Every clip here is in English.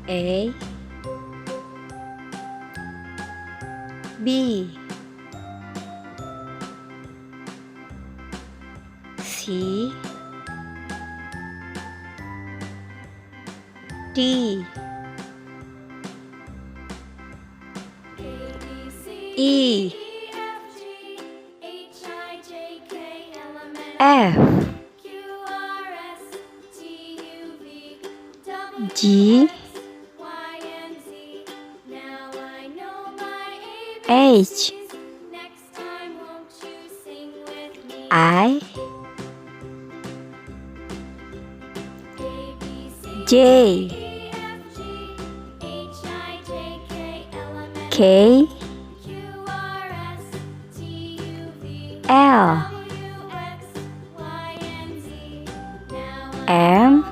A B C D E F G H I J K L M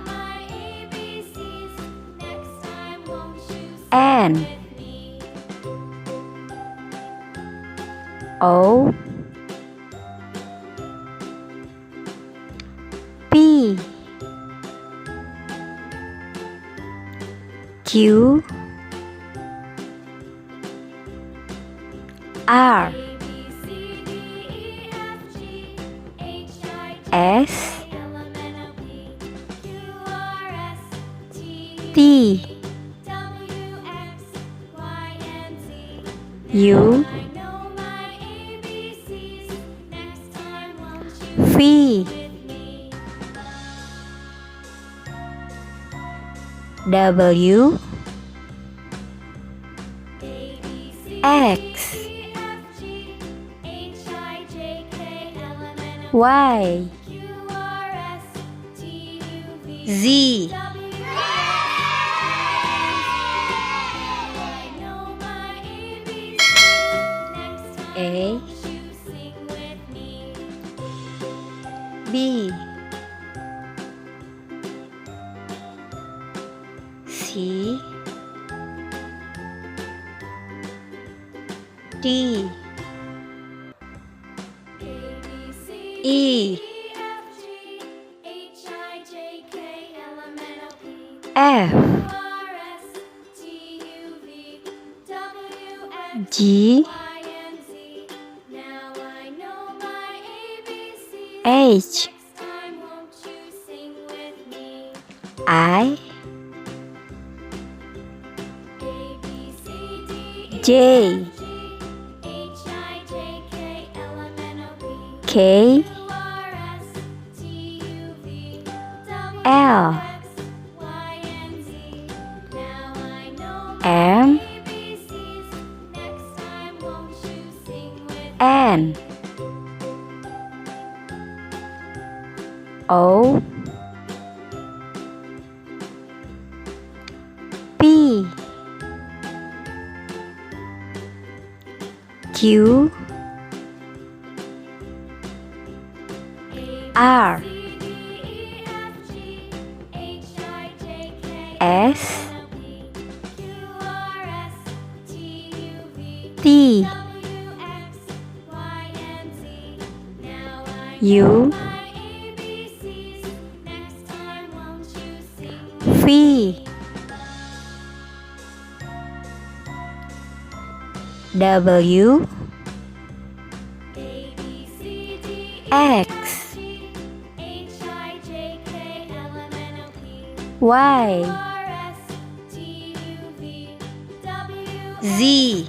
N O P Q R S T U V W X Y Z A B C D E F G H I J K L M N O P Q R S T U V W X Y Z